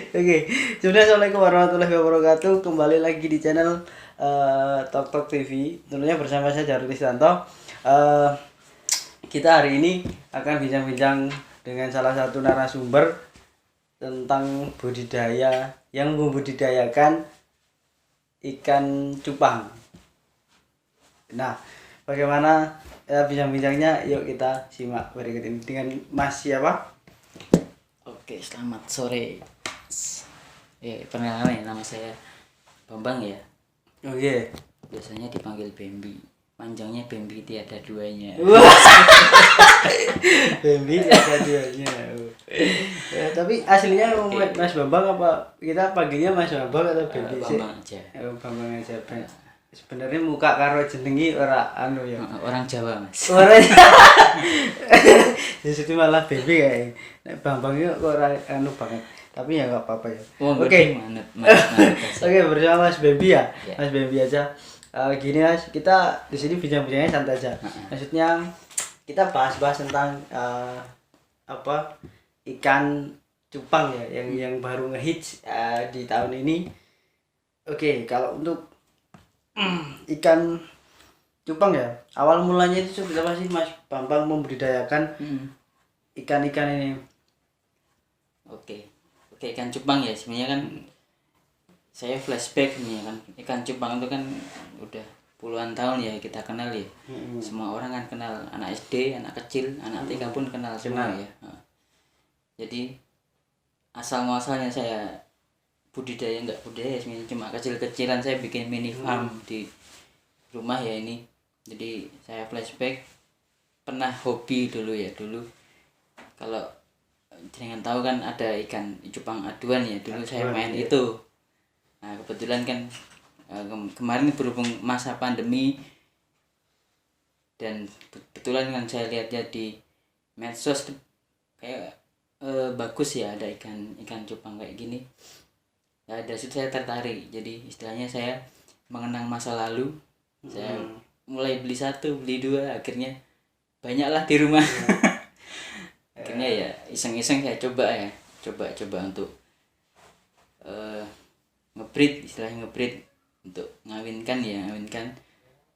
Oke, sebenarnya assalamualaikum warahmatullahi wabarakatuh. Kembali lagi di channel Tok Tok TV. Tentunya bersama saya Jarul Istanto. Eh, kita hari ini akan bincang-bincang dengan salah satu narasumber tentang budidaya yang membudidayakan ikan cupang. Nah, bagaimana bincang-bincangnya? Yuk kita simak berikut ini dengan Mas siapa? Oke, selamat sore. Perkenalkan ya, nama saya Bambang ya. Oke. Biasanya dipanggil Bambi. Panjangnya Bambi tiada duanya. Bambi ada duanya. Tapi aslinya Mas Bambang apa kita panggilnya Mas Bambang atau Bambi sih? Bambang aja. Bambang aja. Sebenarnya muka karo jenengi ora anu ya. Orang Jawa, Mas. Ora. Di situ malah Bambi kayak. Bambang itu kok ora anu banget. Tapi ya enggak apa-apa ya. Oke. Oke, bersama Mas Bambi ya. Mas Bambi aja. Gini Mas, kita di sini bincang-bincangnya santai aja. Maksudnya kita bahas-bahas tentang ikan cupang ya yang baru ngehits di tahun ini. Oke, kalau untuk ikan cupang ya, awal mulanya itu seperti apa sih Mas Bambang membudidayakan ikan-ikan ini? Oke, ikan cupang ya sebenarnya kan saya flashback nih kan, ikan cupang itu kan udah puluhan tahun ya kita kenal ya. Semua orang kan kenal, anak SD, anak kecil, anak TK pun kenal semua ya. Jadi asal muasalnya saya budidaya nggak budidaya sebenarnya cuma kecil-kecilan, saya bikin mini farm di rumah ya ini. Jadi saya flashback pernah hobi dulu kalau jangan tahu kan ada ikan cupang aduan ya dulu saya main ya. Itu nah kebetulan kan kemarin berhubung masa pandemi dan kebetulan kan saya lihat ya di medsos kayak bagus ya ada ikan cupang kayak gini. Nah, dari situ saya tertarik. Jadi istilahnya saya mengenang masa lalu. Saya mulai beli satu, beli dua, akhirnya banyaklah di rumah. Akhirnya ya iseng-iseng saya coba untuk ngebreed, istilahnya ngebreed untuk ngawinkan.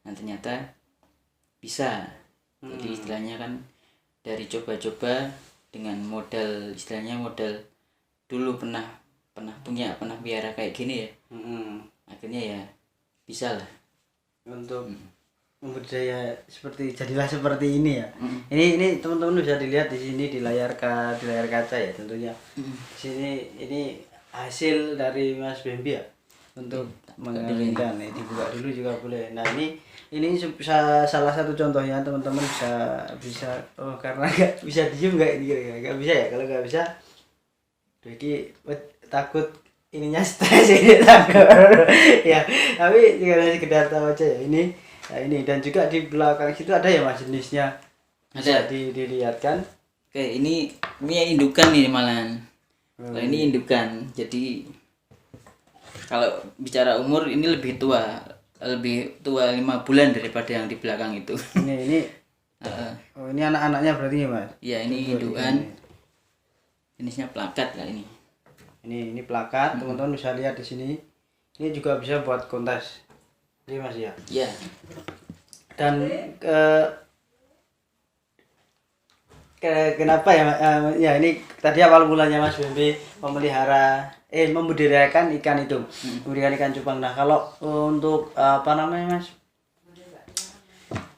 Nah ternyata bisa. Jadi istilahnya kan dari coba-coba dengan modal dulu pernah biara kayak gini ya. Akhirnya ya bisa lah untuk membudidaya jadilah seperti ini ya. Ini teman-teman bisa dilihat di sini di layar kaca ya tentunya. Di sini ini hasil dari Mas Bambi ya untuk mengawinkan. Dibuka dulu juga boleh. Nah ini salah satu contohnya teman-teman bisa karena nggak bisa diem nggak bisa ya. Kalau nggak bisa jadi takut ininya stres ini takut ya, tapi jika sekedar tahu aja ya ini dan juga di belakang situ ada ya Mas jenisnya bisa dilihatkan. Oke, ini indukan nih malahan. Ini indukan, jadi kalau bicara umur ini lebih tua 5 bulan daripada yang di belakang itu. Ini anak-anaknya berarti ya Mas? Iya, ini indukan. Jenisnya plakat kali ini. Ini plakat, teman-teman bisa lihat di sini. Ini juga bisa buat kontes. Ini Mas ya. Iya. Dan kenapa ya ini tadi awal mulanya Mas Bambi membudidayakan ikan itu, membudidayakan ikan cupang. Nah, kalau untuk Mas?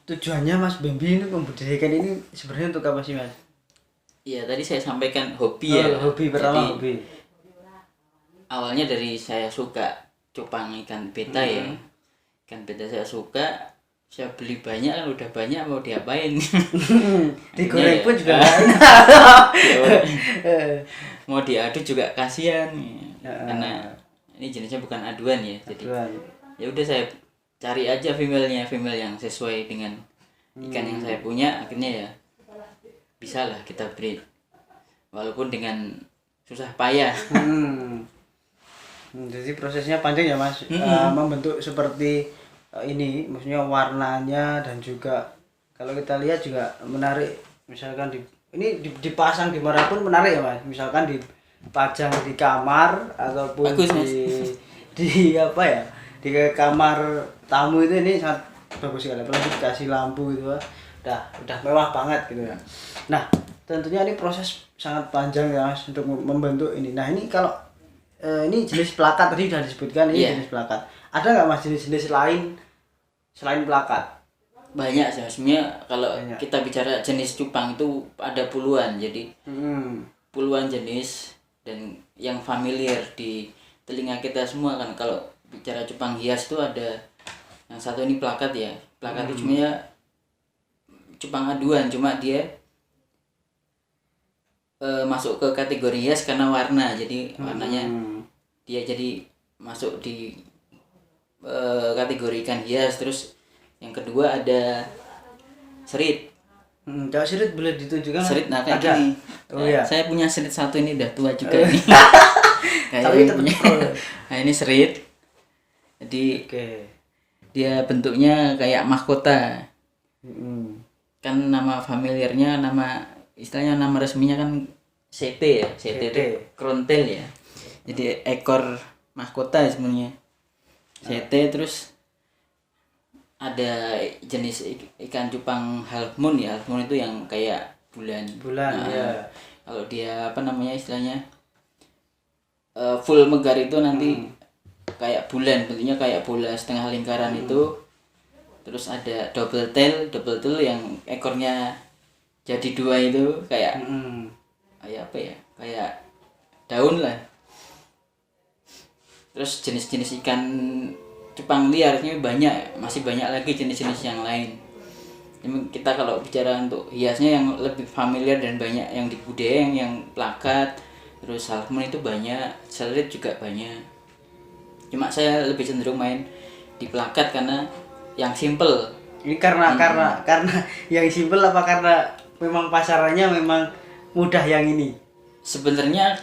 Tujuannya Mas Bambi ini membudidayakan ini sebenarnya untuk apa sih Mas? Iya, tadi saya sampaikan hobi ya. Hobi pertama. Jadi, hobi. Awalnya dari saya suka cupang ikan beta ya. Ikan beta saya suka, saya beli banyak kan udah banyak mau diapain. Digoreng pun juga mau diadu juga kasihan karena ini jenisnya bukan aduan ya. Jadi ya udah saya cari aja female yang sesuai dengan ikan yang saya punya, akhirnya ya bisa lah kita breed walaupun dengan susah payah. Jadi prosesnya panjang ya Mas. Membentuk seperti ini maksudnya warnanya dan juga kalau kita lihat juga menarik. Misalkan ini dipasang di mana pun menarik ya Mas. Misalkan dipajang di kamar ataupun Bagus, Mas. di apa ya, di kamar tamu itu ini sangat bagus sekali, apalagi dikasih lampu gitu ya. Udah mewah banget gitu ya. Nah, tentunya ini proses sangat panjang ya Mas untuk membentuk ini. Nah, ini kalau ini jenis plakat tadi sudah disebutkan, ini jenis plakat. Ada nggak Mas jenis-jenis lain selain plakat? Banyak sih sebenarnya. Kalau kita bicara jenis cupang itu ada puluhan, jadi puluhan jenis, dan yang familiar di telinga kita semua kan kalau bicara cupang hias itu ada yang satu ini plakat ya. Plakat itu sebenarnya cupang aduan, cuma dia masuk ke kategori hias karena warna, jadi warnanya dia jadi masuk di kategori ikan hias. Terus yang kedua ada serit. Kalau serit boleh ditunjukkan? Serit nah kayak gini. Oh iya. Saya punya serit satu ini udah tua juga ini. Tapi tetap Nah ini serit. Jadi dia bentuknya kayak mahkota. Kan nama familiarnya, nama istilahnya nama resminya kan CT ya. CT itu krontel ya. Jadi ekor mahkota sebenarnya. CT. Terus ada jenis ikan cupang half moon ya. Half moon itu yang kayak bulan. Nah, ya. Kalau dia apa namanya istilahnya full megar itu nanti kayak bulan, bentuknya kayak bola setengah lingkaran itu. Terus ada double tail yang ekornya jadi dua itu kayak kayak apa ya, kayak daun lah. Terus jenis-jenis ikan cupang liar ini banyak, masih banyak lagi jenis-jenis yang lain. Kita kalau bicara untuk hiasnya yang lebih familiar dan banyak yang di budaya yang plakat, terus salmon itu banyak, serit juga banyak. Cuma saya lebih cenderung main di plakat karena yang simple. Ini karena yang simple apa karena memang pasarannya memang mudah yang ini? Sebenarnya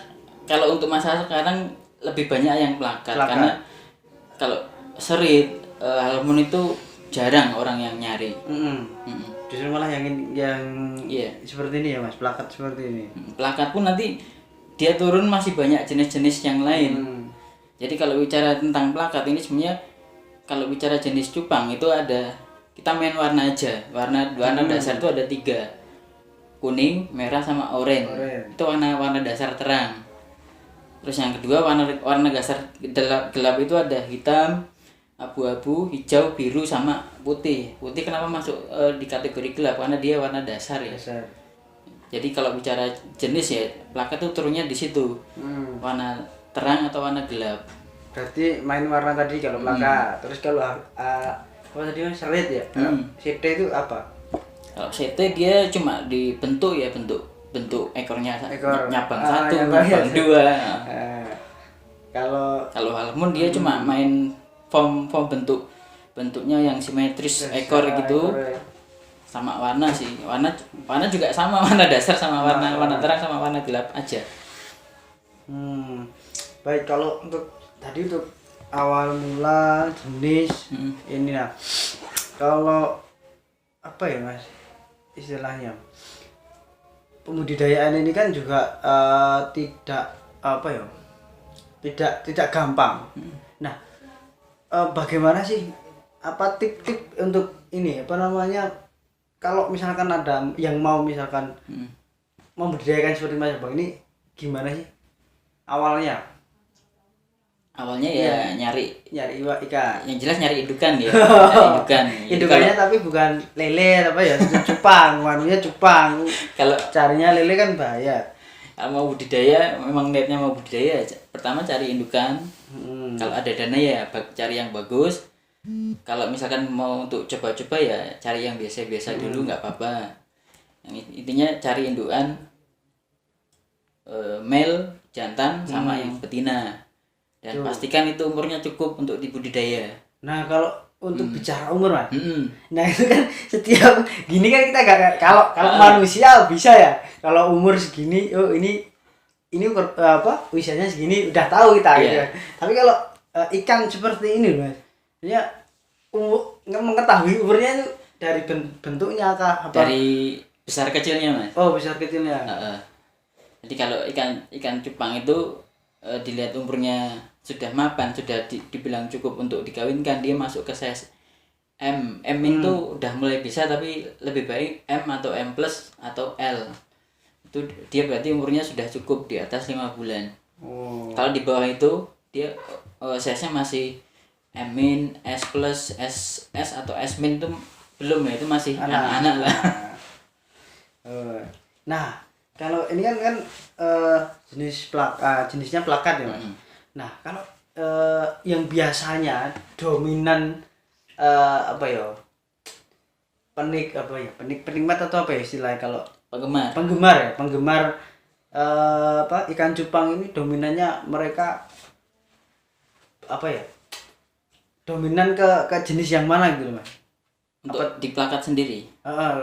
kalau untuk masalah sekarang lebih banyak yang plakat. Karena kalau serit, halmon itu jarang orang yang nyari. Justru malah yang seperti ini ya Mas, plakat seperti ini. Plakat pun nanti dia turun masih banyak jenis-jenis yang lain. Jadi kalau bicara tentang plakat ini sebenarnya kalau bicara jenis cupang itu ada, kita main warna aja. Warna dasar itu ada 3. Kuning, merah sama oranye. Itu warna dasar terang. Terus yang kedua warna dasar gelap itu ada hitam, abu-abu, hijau, biru sama putih. Putih kenapa masuk di kategori gelap? Karena dia warna dasar ya. Jadi kalau bicara jenis ya, plakat itu turunnya di situ. Warna terang atau warna gelap. Berarti main warna tadi kalau plakat. Terus kalau apa tadi Mas, serit ya? CT itu apa? Kalau CT dia cuma dibentuk ya, bentuk ekornya nyabang satu, nyabang 2. Kalau halmon dia cuma main form bentuknya yang simetris ekor gitu. Sama warna sih. Warna juga sama, warna dasar sama warna terang sama warna gelap aja. Baik, kalau untuk tadi untuk awal mula jenis ini lah. Kalau apa ya Mas istilahnya, pembudidayaan ini kan juga tidak apa ya, tidak gampang. Nah, bagaimana sih, apa tip-tip untuk ini apa namanya, kalau misalkan ada yang mau misalkan membudidayakan seperti Mas Bang ini, gimana sih awalnya ya nyari ikan, yang jelas nyari indukan ya. Nyari indukannya tapi bukan lele apa ya, cupang, manunya cupang. Kalau carinya lele kan bahaya. Kalau mau budidaya, memang niatnya mau budidaya, pertama cari indukan. Kalau ada dana ya cari yang bagus. Kalau misalkan mau untuk coba-coba ya cari yang biasa-biasa dulu, nggak apa-apa. Yang intinya cari indukan male, jantan sama yang betina. Dan pastikan itu umurnya cukup untuk dibudidaya. Nah, kalau untuk bicara umur Mas, nah itu kan setiap gini kan kita gak, kalau manusia bisa ya, kalau umur segini, oh ini apa usianya segini udah tahu kita gitu. Tapi kalau ikan seperti ini Mas, ya mengetahui umurnya itu dari bentuknya kah? Apa? Dari besar kecilnya Mas. Oh, besar kecilnya. Jadi Jadi kalau ikan cupang itu dilihat umurnya sudah mapan, sudah dibilang cukup untuk dikawinkan, dia masuk ke size M. M itu udah mulai bisa, tapi lebih baik M atau M plus atau L. Itu dia berarti umurnya sudah cukup di atas 5 bulan. Kalau di bawah itu dia size-nya masih M min, S plus, S atau S min itu belum ya, itu masih anak-anak lah. Nah, kalau ini kan jenisnya plakat ya, Mas. Nah, kalau yang biasanya dominan penikmat atau apa ya istilahnya, kalau penggemar ikan cupang ini dominannya mereka dominan ke jenis yang mana gitu, Mas? Untuk di plakat sendiri.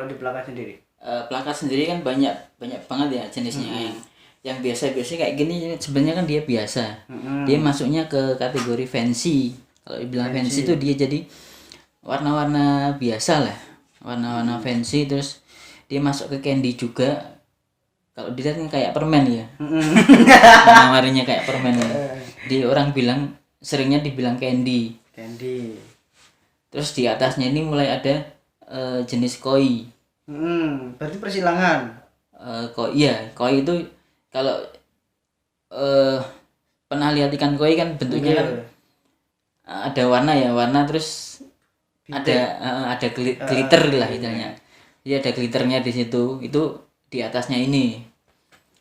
Di plakat sendiri. Plakat sendiri kan banyak banget ya jenisnya. Yang biasa-biasa kayak gini sebenarnya kan dia biasa. Dia masuknya ke kategori fancy. Kalau dibilang fancy itu dia jadi warna-warna biasa lah, warna-warna fancy. Terus dia masuk ke candy juga. Kalau dilihat kan kayak permen ya. Warna-warninya kayak permen ya. Di orang seringnya dibilang candy. Terus di atasnya ini mulai ada jenis koi. Berarti persilangan. Koi itu kalau pernah lihat ikan koi kan bentuknya kan ada warna terus ada glitter lah istilahnya. Jadi ada glitternya di situ. Itu di atasnya ini.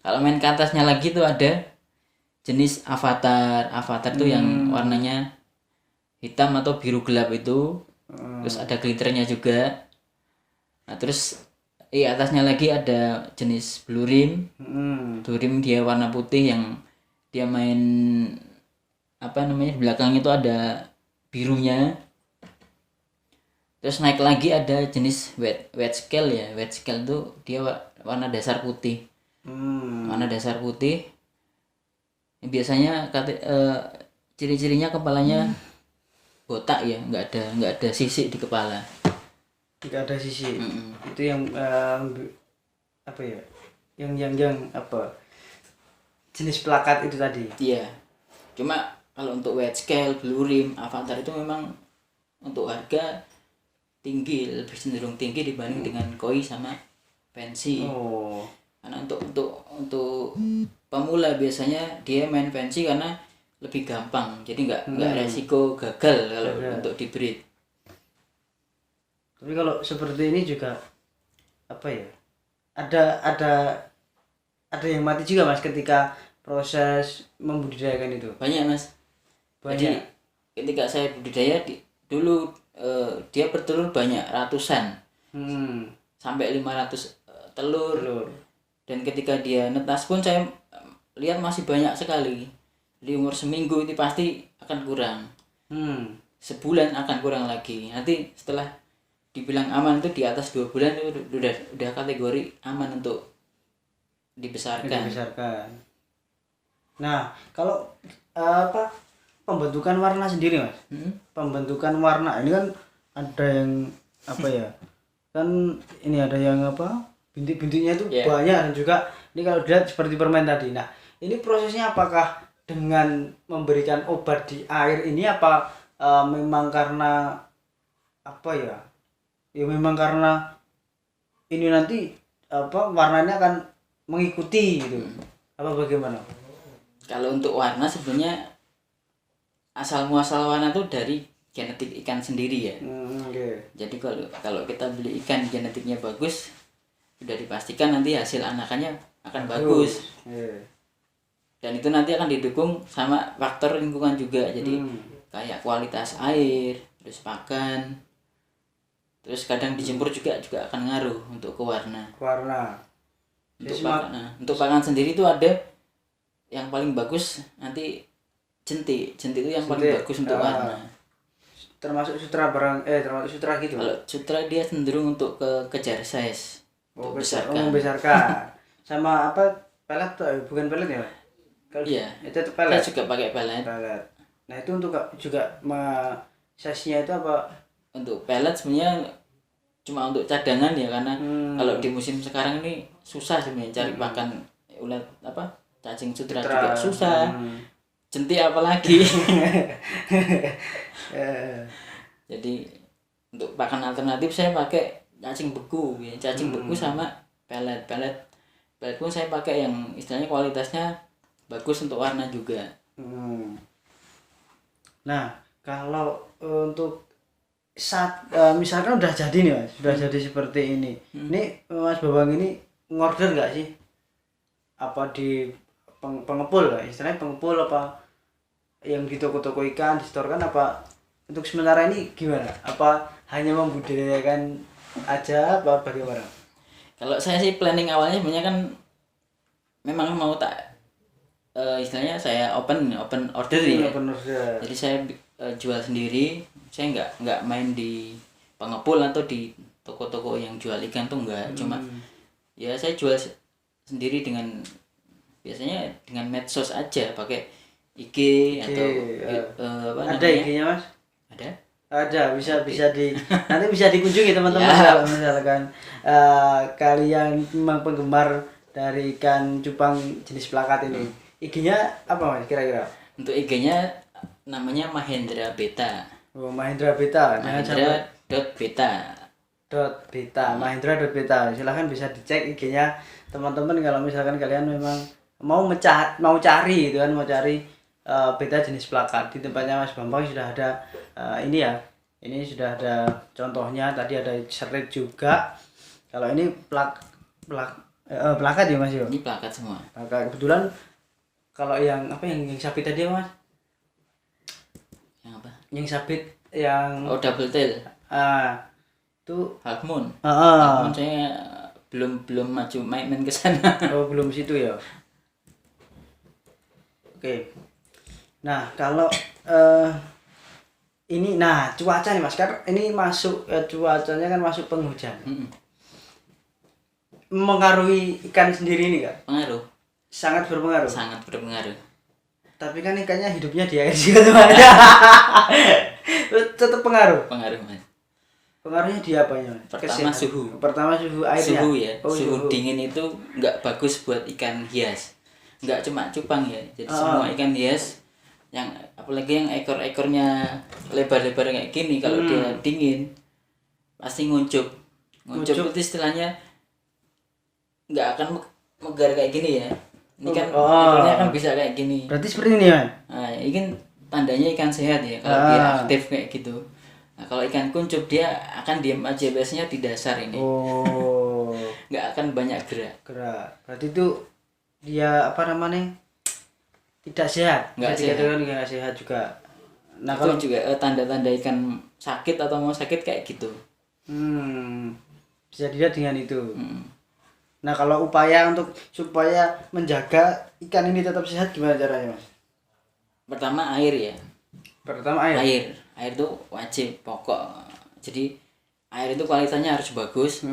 Kalau main ke atasnya lagi tuh ada jenis avatar tuh yang warnanya hitam atau biru gelap itu. Terus ada glitternya juga. Nah, terus atasnya lagi ada jenis blue rim. Blue rim dia warna putih yang dia main di belakang itu ada birunya. Terus naik lagi ada jenis wet scale ya. Wet scale tuh dia warna dasar putih. Warna dasar putih. Biasanya ciri-cirinya kepalanya botak ya, nggak ada sisik di kepala. Nggak ada sisi. Itu yang jenis plakat itu tadi. Iya. Cuma kalau untuk wet scale, blue rim, avatar itu memang untuk harga tinggi, lebih cenderung tinggi dibanding dengan koi sama fancy. Karena untuk pemula biasanya dia main fancy karena lebih gampang, jadi nggak resiko gagal kalau untuk di breed. Tapi kalau seperti ini juga ada yang mati juga, Mas, ketika proses membudidayakan itu. Banyak, Mas. Jadi ketika saya budidaya dulu dia bertelur banyak ratusan, sampai 500 telur. Dan ketika dia netas pun saya lihat masih banyak sekali. Di umur seminggu itu pasti akan kurang. Sebulan akan kurang lagi. Nanti setelah dibilang aman itu di atas 2 bulan itu udah kategori aman untuk dibesarkan. Nah, kalau pembentukan warna sendiri, Mas. Pembentukan warna ini kan ada yang kan ini ada yang bintik-bintiknya itu banyak, dan juga ini kalau dilihat seperti permen tadi. Nah, ini prosesnya apakah dengan memberikan obat di air ini memang karena memang karena ini nanti warnanya akan mengikuti gitu. Apa bagaimana? Kalau untuk warna sebenarnya asal muasal warna itu dari genetik ikan sendiri ya. Jadi kalau kita beli ikan genetiknya bagus, sudah dipastikan nanti hasil anakannya akan bagus. Dan itu nanti akan didukung sama faktor lingkungan juga. Jadi kayak kualitas air, terus pakan, terus kadang dijemur juga akan ngaruh untuk ke warna. Untuk pakan sendiri itu ada yang paling bagus nanti jentik itu yang paling bagus untuk warna. Termasuk sutra gitu. Kalau sutra dia cenderung untuk kejar size. Membesarkan. Sama pelet tuh, bukan pelet ya? Iya. Itu pelet. Saya juga pakai pelet. Nah, itu untuk juga size-nya itu apa? Untuk pelet sebenarnya cuma untuk cadangan ya, karena kalau di musim sekarang ini susah sebenarnya cari pakan ulat apa cacing sutra Sutra. juga susah. Jentik apalagi. Jadi untuk pakan alternatif saya pakai cacing beku ya. Cacing beku sama pelet pun saya pakai yang istilahnya kualitasnya bagus untuk warna juga. Nah kalau untuk saat misalkan udah jadi nih Mas, sudah jadi seperti ini. Ini Mas Bambang ini ngorder nggak sih? Apa di pengepul lah, istilahnya pengepul apa yang di toko-toko ikan distorkan apa untuk sementara ini gimana? Apa hanya membudidayakan aja apa bagaimana? Kalau saya sih planning awalnya sebenarnya kan memang mau tak istilahnya saya open order ya. Open order. Jadi saya jual sendiri, saya nggak main di pengepul atau di toko-toko yang jual ikan tuh enggak. Cuma ya saya jual sendiri dengan biasanya dengan medsos aja, pakai IG atau apa ada namanya? IG-nya Mas? Ada Bisa di nanti bisa dikunjungi teman-teman Ya. kalau misalkan kalian memang penggemar dari ikan cupang jenis plakat ini. IG-nya apa Mas kira-kira? Untuk IG-nya namanya Mahendra Beta. Oh, Mahendra Beta. Jangan sampai Mahendra.beta. Mahendra.beta. Silahkan bisa dicek IG-nya teman-teman kalau misalkan kalian memang mau cari gitu kan, mau cari beta jenis plakat. Di tempatnya Mas Bambang sudah ada ini ya. Ini sudah ada contohnya, tadi ada serit juga. Kalau ini plakat ya Mas yo. Ini plakat semua. Plakat. Kebetulan kalau yang sabit tadi ya, Mas? Yang apa? Yang sabit yang Oh, double tail. Itu Half moon. Half moon saya belum maju main ke sana. Oh, belum situ ya. Oke. Nah, kalau ini cuaca nih Mas, kan ini masuk cuacanya kan masuk penghujan. Mengaruhi ikan sendiri ini Kak? Pengaruh. Sangat berpengaruh. Sangat berpengaruh. Tapi kan ikannya hidupnya di air juga semuanya. Tetap pengaruh. Pengaruh, Mas. Pengaruhnya di apanya? Pertama suhu. Pertama suhu airnya. Suhu ya. Oh, suhu dingin itu nggak bagus buat ikan hias. Nggak cuma cupang ya. Jadi semua ikan hias yang apalagi yang ekor-ekornya lebar-lebar kayak gini, kalau dia dingin pasti nguncup. Nguncup itu istilahnya nggak akan megar kayak gini ya. Ini kan ekornya kan bisa kayak gini. Berarti seperti ini ya? Nah, ini kan tandanya ikan sehat ya kalau dia aktif kayak gitu. Nah, kalau ikan kuncup dia akan diam aja, biasanya di dasar ini. Oh. Nggak akan banyak gerak. Berarti itu dia apa namanya? Tidak sehat. Nggak sehat. Nggak sehat juga. Nah, Itu kalau juga tanda-tanda ikan sakit atau mau sakit kayak gitu. bisa dilihat dengan itu. Nah, kalau upaya supaya menjaga ikan ini tetap sehat gimana caranya, Mas? Pertama air ya. Pertama air. Air itu wajib pokok. Jadi air itu kualitasnya harus bagus.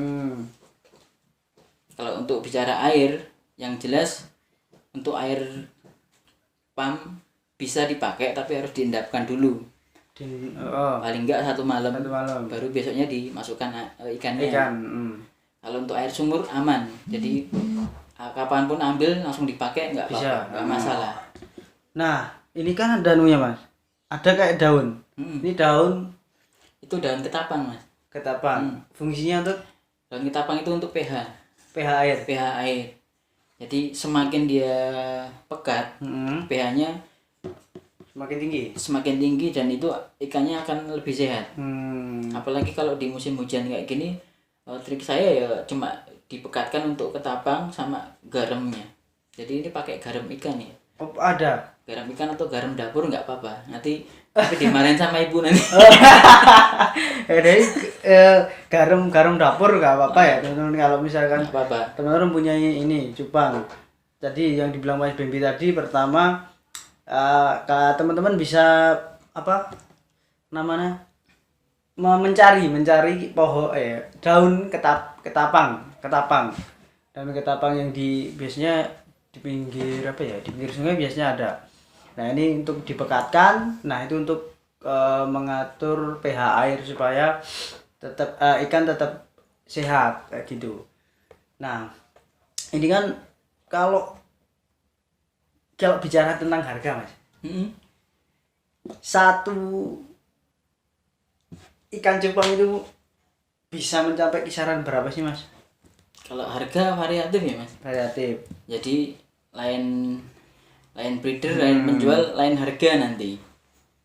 Kalau untuk bicara air, yang jelas untuk air pump bisa dipakai tapi harus diendapkan dulu. Paling enggak 1 malam. Baru besoknya dimasukkan ikannya. Kalau untuk air sumur aman. Jadi kapanpun ambil langsung dipakai nggak apa-apa, nggak masalah. Nah, ini kan ada anunya, Mas. Ada kayak daun. Ini daun. Itu daun ketapang, Mas. Ketapang. Fungsinya untuk daun ketapang itu untuk pH air. Jadi semakin dia pekat, pH-nya semakin tinggi dan itu ikannya akan lebih sehat. Apalagi kalau di musim hujan kayak gini, trik saya ya cuma dipekatkan untuk ketapang sama garamnya. Jadi ini pakai garam ikan ya. Oh, ada. Garam ikan atau garam dapur nggak apa-apa. Nanti tapi dimarahin sama ibu nanti. Jadi garam dapur nggak apa-apa ya teman-teman, kalau misalkan teman-teman punya ini cupang. Tadi yang dibilang Mas Bambi tadi, pertama teman-teman bisa apa namanya mencari pohon daun ketapang daun ketapang yang biasanya di pinggir di pinggir sungai biasanya ada. Nah, ini untuk dipekatkan. Nah, itu untuk mengatur pH air supaya tetap ikan tetap sehat kayak gitu. Nah, ini kan kalau bicara tentang harga Mas, satu ikan cupang itu bisa mencapai kisaran berapa sih Mas? Kalau harga variatif ya Mas. Variatif. Jadi lain breeder, lain penjual, lain harga nanti.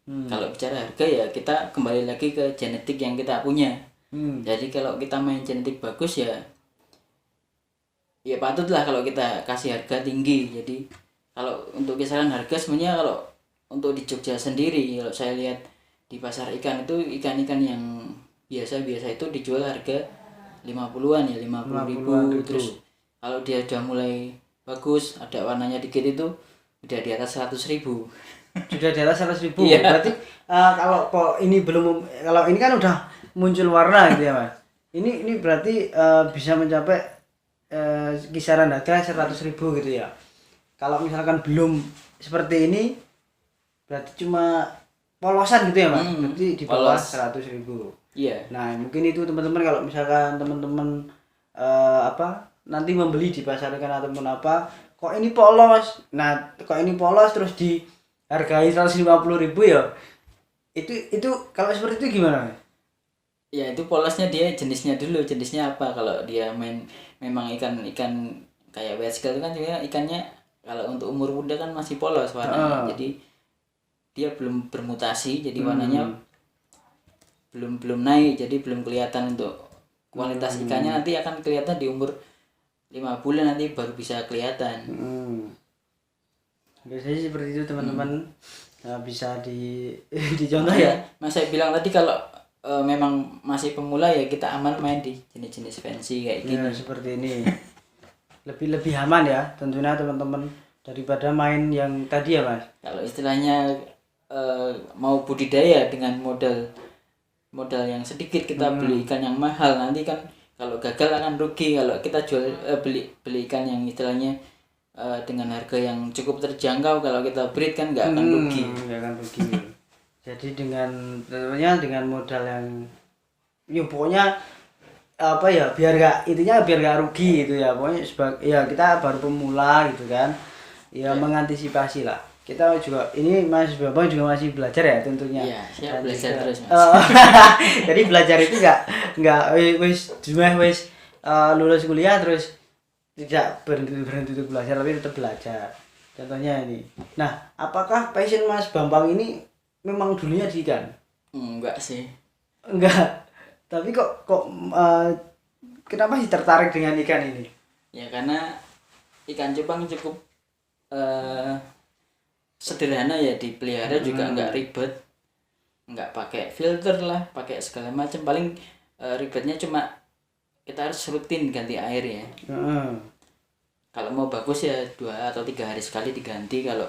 Kalau bicara harga ya kita kembali lagi ke genetik yang kita punya. Jadi kalau kita main genetik bagus ya patutlah kalau kita kasih harga tinggi. Jadi kalau untuk kisaran harga sebenarnya kalau untuk di Jogja sendiri, kalau saya lihat di pasar ikan itu ikan-ikan yang biasa-biasa itu dijual harga 50-an ya, 50.000. Terus kalau dia udah mulai bagus, ada warnanya dikit itu udah di atas 100.000. Sudah di atas 100.000. Iya. Berarti kalau kok ini belum, kalau ini kan udah muncul warna gitu ya Mas. Ini berarti bisa mencapai kisaran harga 100.000 gitu ya. Kalau misalkan belum seperti ini berarti cuma polosan gitu ya Mas. Berarti di bawah 100.000. Iya. Nah, mungkin itu teman-teman kalau misalkan teman-teman nanti membeli di pasar ikan ataupun apa, kok ini polos. Nah, kok ini polos terus dihargai 150.000 ya. Itu kalau seperti itu gimana Mas? Ya itu polosnya dia jenisnya dulu, jenisnya apa. Kalau dia memang ikan kayak white scale itu kan juga ikannya kalau untuk umur muda kan masih polos warnanya. Jadi dia belum bermutasi, jadi warnanya belum naik, jadi belum kelihatan untuk kualitas ikannya. Nanti akan kelihatan di umur 5 bulan nanti baru bisa kelihatan. Biasanya seperti itu teman-teman. Bisa dicontoh ya. Mas saya bilang tadi kalau memang masih pemula ya kita aman main di jenis-jenis fancy kayak gini. Seperti ini. Lebih aman ya tentunya teman-teman daripada main yang tadi ya Mas. Kalau istilahnya mau budidaya dengan modal yang sedikit, kita beli ikan yang mahal, nanti kan kalau gagal akan rugi. Kalau kita jual beli ikan yang istilahnya dengan harga yang cukup terjangkau, kalau kita breed kan nggak akan rugi. Jadi dengan modal yang pokoknya biar nggak rugi gitu ya. Pokoknya kita baru pemula gitu kan. Ya mengantisipasi lah. Kita juga ini Mas Bambang juga masih belajar ya tentunya. Iya, siap belajar terus Mas. Jadi belajar itu enggak wis lulus kuliah terus tidak berhenti untuk belajar, tapi tetap belajar. Contohnya ini. Nah, apakah passion Mas Bambang ini memang dulunya di ikan? Enggak sih. Enggak. Tapi kok kenapa sih tertarik dengan ikan ini? Ya karena ikan cupang cukup sederhana ya dipelihara, juga nggak ribet, nggak pakai filter lah, pakai segala macam. Paling ribetnya cuma kita harus rutin ganti air ya. Kalau mau bagus ya 2 atau 3 hari sekali diganti. Kalau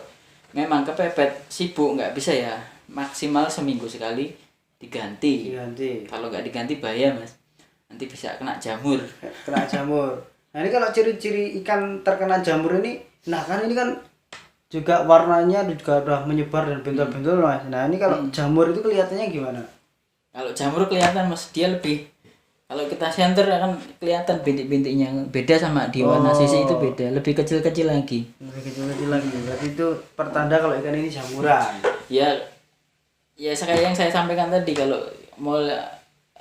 memang kepepet sibuk nggak bisa ya, maksimal seminggu sekali diganti. Kalau nggak diganti bahaya Mas, nanti bisa kena jamur. Nah ini kalau ciri-ciri ikan terkena jamur ini, nah kan ini kan juga warnanya juga udah menyebar dan bentul-bentul Mas. Nah ini kalau jamur itu kelihatannya gimana? Kalau jamur kelihatan Mas, dia lebih, kalau kita center akan kelihatan bintik-bintiknya, beda sama di warna sisi itu beda, lebih kecil-kecil lagi. Berarti itu pertanda kalau ikan ini jamuran. Ya kayak yang saya sampaikan tadi, kalau mau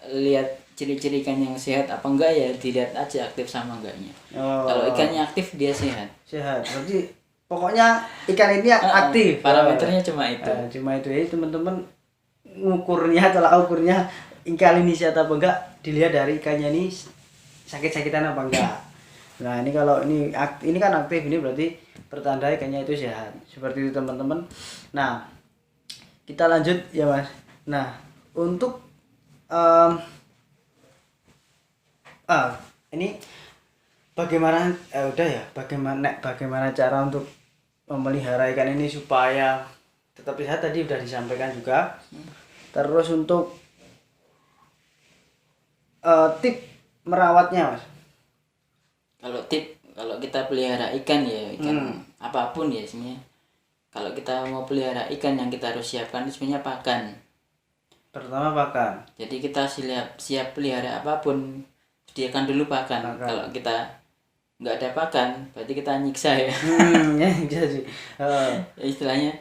lihat ciri-ciri ikan yang sehat apa enggak ya dilihat aja aktif sama enggaknya. Kalau ikannya aktif dia sehat. Berarti pokoknya ikan ini aktif. Parameternya cuma itu. Ya teman-teman, tolak ukurnya ikan ini sehat apa enggak dilihat dari ikannya ini sakit-sakitan apa enggak. Nah ini kalau ini kan aktif, ini berarti pertanda ikannya itu sehat. Seperti itu teman-teman. Nah kita lanjut ya Mas. Nah untuk ini bagaimana bagaimana cara untuk memelihara ikan ini supaya tetap sehat, tadi udah disampaikan juga. Terus untuk tip merawatnya Mas. Kalau kita pelihara ikan ya, ikan apapun ya sebenarnya. Kalau kita mau pelihara ikan, yang kita harus siapkan itu sebenarnya pakan. Pertama pakan. Jadi kita siap pelihara apapun, sediakan dulu pakan. Kalau kita nggak ada pakan, berarti kita nyiksa ya. Ya bisa sih. Ya, istilahnya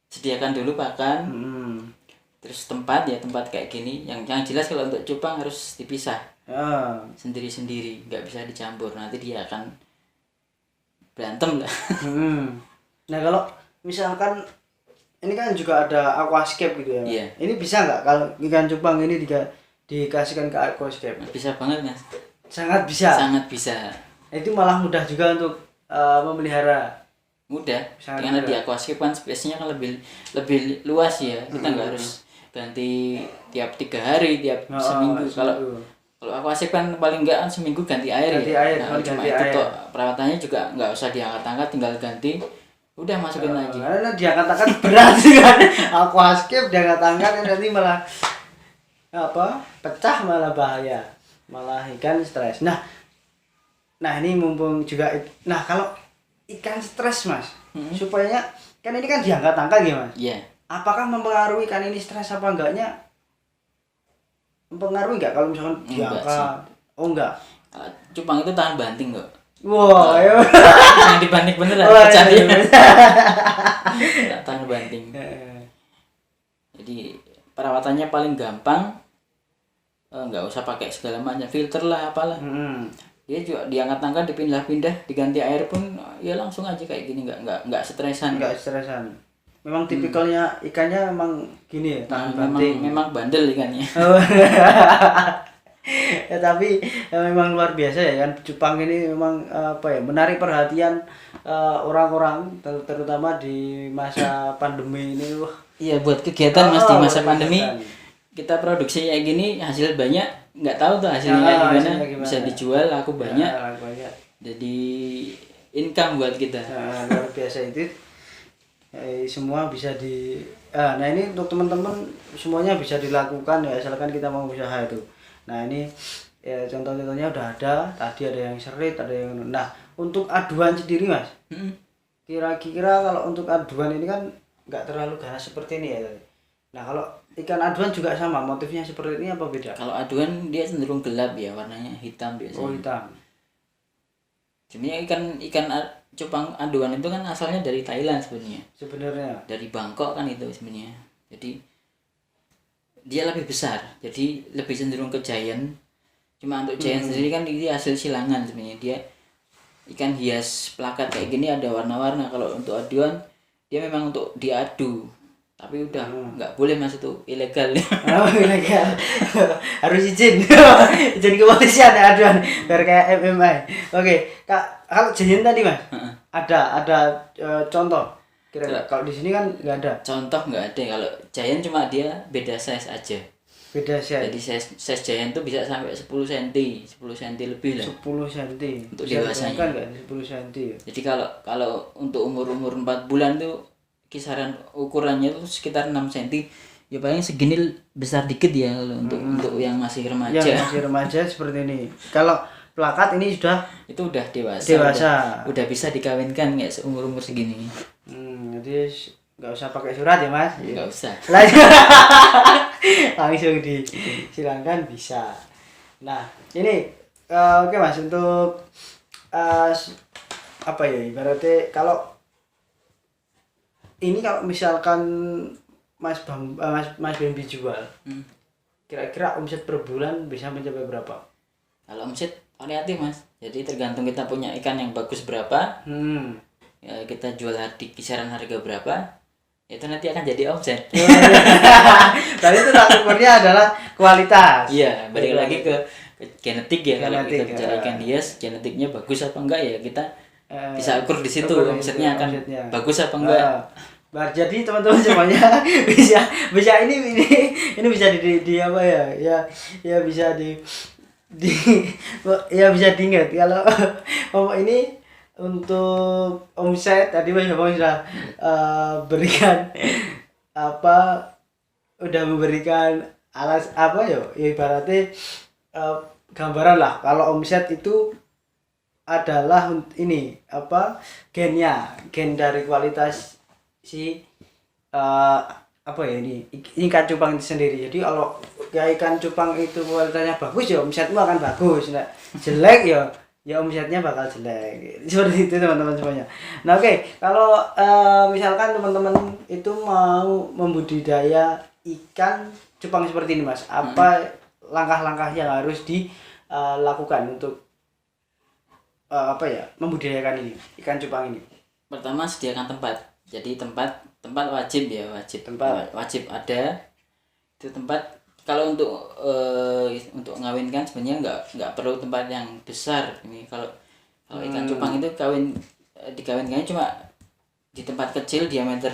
sediakan dulu pakan, Hmm. terus tempat kayak gini. Yang jelas kalau untuk cupang harus dipisah sendiri-sendiri, nggak bisa dicampur, nanti dia akan berantem lah. Nah kalau misalkan ini kan juga ada aquascape gitu ya. Iya. Ini bisa nggak kalau ikan cupang ini dikasihkan ke aquascape? Bisa banget Mas. Sangat bisa. Sangat bisa. Itu malah mudah juga untuk memelihara. Mudah. Sangat Karena mudah. di aquascape kan space-nya kan lebih luas ya. Kita nggak harus ganti tiap 3 hari, tiap seminggu. Kalau aquascape kan paling enggak kan seminggu ganti air Ganti ya. air, Nah, cuma ganti itu air. toh perawatannya juga nggak usah diangkat-angkat, tinggal ganti. Udah masukin lagi. Karena diangkat-angkat berat kan. Aquascape diangkat-angkat nanti malah pecah, malah bahaya, malah ikan stres. Nah ini mumpung juga kalau ikan stres Mas, supaya kan ini kan diangkat-angkat ya Mas. Iya. Apakah mempengaruhi ikan ini stres apa enggaknya? Mempengaruhi enggak kalau misalkan Enggak diangkat? Oh enggak. Kalau cupang itu tahan banting kok. Wah, ya. Yang dibanting beneran Oh, pecah iya, dia. iya. Tahan banting. Jadi perawatannya paling gampang, nggak usah pakai segala macam filter lah apalah. Dia juga diangkat-angkat, dipindah-pindah, diganti air pun ya langsung aja kayak gini, nggak stresan. Enggak stresan. Memang tipikalnya ikannya memang gini ya, tahan banting. Memang bandel ikannya. Ya, tapi memang luar biasa ya kan, cupang ini memang menarik perhatian orang-orang terutama di masa pandemi ini. Iya, buat kegiatan Mas di masa buat pandemi kegiatan. kita produksi kayak gini hasil banyak, nggak tahu tuh hasilnya hasilnya gimana, gimana. bisa dijual laku banyak, Banyak. jadi income buat kita. Luar biasa itu. Semua bisa nah ini untuk teman-teman semuanya bisa dilakukan ya, asalkan kita mau usaha itu. Nah ini ya contoh-contohnya udah ada, tadi ada yang serit, ada yang untuk aduan sendiri Mas, kira-kira kalau untuk aduan ini kan nggak terlalu ganas seperti ini ya. Nah kalau ikan aduan juga sama motifnya seperti ini apa beda? Kalau aduan dia cenderung gelap ya, warnanya hitam biasanya. Oh hitam. Sebenarnya ikan cupang aduan itu kan asalnya dari Thailand Sebenarnya dari Bangkok kan itu sebenarnya. Jadi dia lebih besar, jadi lebih cenderung ke giant. Cuma untuk giant sendiri kan ini hasil silangan sebenarnya. Dia ikan hias plakat kayak gini ada warna-warna. Kalau untuk aduan dia memang untuk diadu, tapi udah nggak boleh Mas, itu ilegal. Oh ilegal. Harus izin izin kepolisian ya aduan biar kayak MMA. Oke Kak, kalau giant tadi Mas ada contoh kira-kira. Kalau di sini kan nggak ada Contoh nggak ada. Kalau giant cuma dia beda size aja. beda size. Jadi size giant tuh bisa sampai 10 cm lebih lah 10 cm untuk dewasanya. kan nggak 10 cm ya? Jadi kalau untuk umur 4 bulan tuh kisaran ukurannya tuh sekitar 6 cm. Ya paling segini besar dikit ya kalau untuk yang masih remaja. Yang masih remaja seperti ini. Kalau plakat ini sudah itu udah dewasa. Udah bisa dikawinkan kayak seumur segini. Jadi nggak usah pakai surat ya Mas? Nggak usah. Langsung disilangkan bisa. Nah ini oke Mas, untuk ibaratnya kalau misalkan Mas Bambi jual, kira-kira omset per bulan bisa mencapai berapa? Kalau omset variatif Mas, jadi tergantung kita punya ikan yang bagus berapa, ya, kita jual di kisaran harga berapa, itu nanti akan jadi omset. Tadi itu ukurnya adalah kualitas. Iya, balik lagi ke genetik ya. Kalau kita Genetik, bicara ikan hias, genetiknya bagus apa enggak ya kita bisa ukur di situ omsetnya akan bagus apa enggak. Jadi teman-teman semuanya bisa ini bisa di apa ya? Ya bisa ya bisa diingat kalau ini untuk omset tadi Mas Bambang sudah berikan udah memberikan ibaratnya gambaran lah kalau omset itu adalah ini gen dari kualitas si ini ikan cupang itu sendiri. Jadi kalau ya ikan cupang itu kualitasnya bagus ya omsetmu akan bagus. Nah, jelek ya ya omsetnya bakal jelek. Seperti itu teman-teman semuanya. Nah oke, kalau misalkan teman-teman itu mau membudidaya ikan cupang seperti ini Mas, apa langkah-langkah yang harus dilakukan untuk membudidayakan ini ikan cupang ini? Pertama sediakan tempat. Jadi tempat wajib ya, wajib ada itu tempat. Kalau untuk ngawinkan sebenarnya nggak perlu tempat yang besar. Ini kalau ikan cupang itu dikawinkannya cuma di tempat kecil, diameter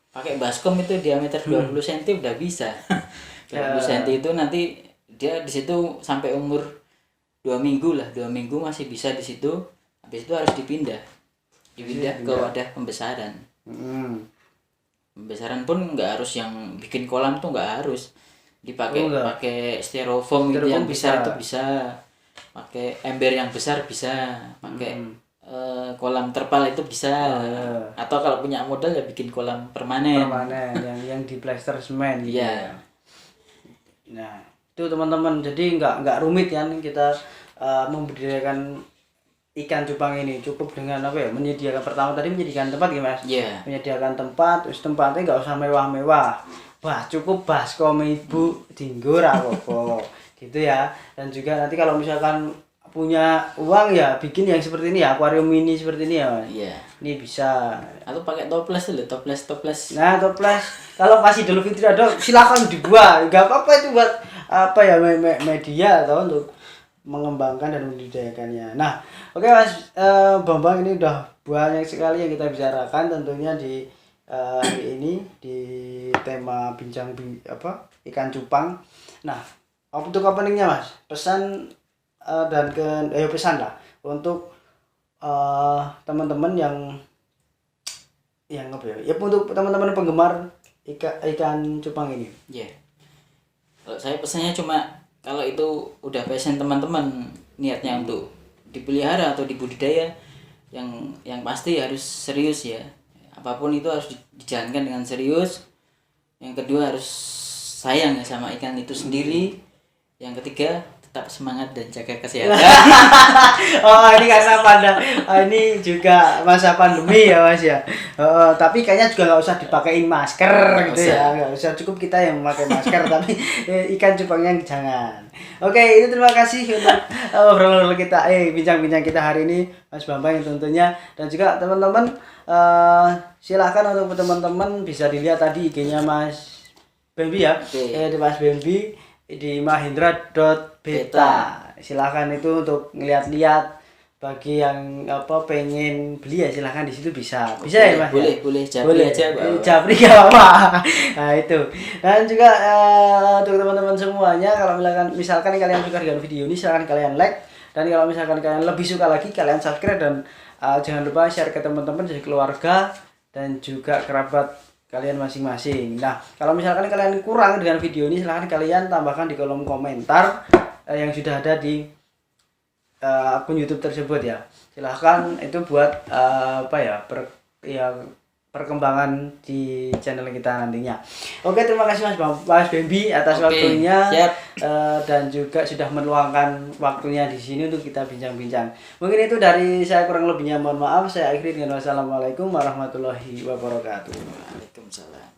pakai baskom itu diameter 20 cm udah bisa. 20 cm itu nanti dia di situ sampai umur 2 minggu lah, 2 minggu masih bisa di situ. Habis itu harus dipindah ke wadah pembesaran. Pembesaran pun nggak harus yang bikin kolam tuh, nggak harus pakai styrofoam itu yang besar itu bisa, pakai ember yang besar bisa, pakai kolam terpal itu bisa, atau kalau punya modal ya bikin kolam permanen yang di plester semen gitu ya. Nah itu teman-teman, jadi nggak rumit kan kita membudidayakan ikan cupang ini. Cukup dengan menyediakan, pertama tadi menyediakan tempat ya Mas. Menyediakan tempat, terus tempatnya nggak usah mewah-mewah, cukup baskom ibu dinggo ra apa-apa gitu ya. Dan juga nanti kalau misalkan punya uang ya bikin yang seperti ini ya, akuarium mini seperti ini ya Mas. Ini bisa, atau pakai toples dulu, toples. Nah toples kalau pas Idul Fitri ada silakan dibuat, nggak apa-apa itu buat media atau untuk mengembangkan dan membudidayakannya. Nah oke Mas Bambang, ini udah banyak sekali yang kita bicarakan tentunya di hari ini di tema bincang ikan cupang. Nah untuk openingnya Mas, pesan pesan lah untuk teman-teman yang untuk teman-teman penggemar ikan cupang ini. Kalau saya pesannya cuma, kalau itu udah passion teman-teman niatnya untuk dipelihara atau dibudidaya, yang pasti harus serius ya. Apapun itu harus dijalankan dengan serius. Yang kedua harus sayang ya sama ikan itu sendiri. Yang ketiga tetap semangat dan jaga kesehatan. Ini karena ini juga masa pandemi ya Mas ya. Tapi kayaknya juga nggak usah dipakein masker gitu ya, nggak usah, cukup kita yang memakai masker tapi ikan cupangnya jangan. Oke, itu terima kasih untuk obrolan kita, bincang-bincang kita hari ini Mas Bambang tentunya. Dan juga teman-teman silakan untuk teman-teman bisa dilihat tadi IG-nya Mas Bambi ya. Di Mas Bambi di mahindra.beta. Silakan itu untuk ngeliat-liat. Bagi yang pengen beli ya silakan di situ bisa ya Mas. Boleh Japri aja. Japri gak apa-apa. Nah itu. Dan juga untuk teman-teman semuanya, kalau misalkan kalian suka dengan video ini silakan kalian like, dan kalau misalkan kalian lebih suka lagi kalian subscribe, dan jangan lupa share ke teman-teman dari keluarga dan juga kerabat kalian masing-masing. Nah kalau misalkan kalian kurang dengan video ini silahkan kalian tambahkan di kolom komentar yang sudah ada di akun YouTube tersebut ya. Silahkan itu buat perkembangan di channel kita nantinya. Oke, terima kasih Mas Bambi atas waktunya. Dan juga sudah meluangkan waktunya di sini untuk kita bincang-bincang. Mungkin itu dari saya, kurang lebihnya mohon maaf. Saya akhiri dengan wassalamualaikum warahmatullahi wabarakatuh. Waalaikumsalam.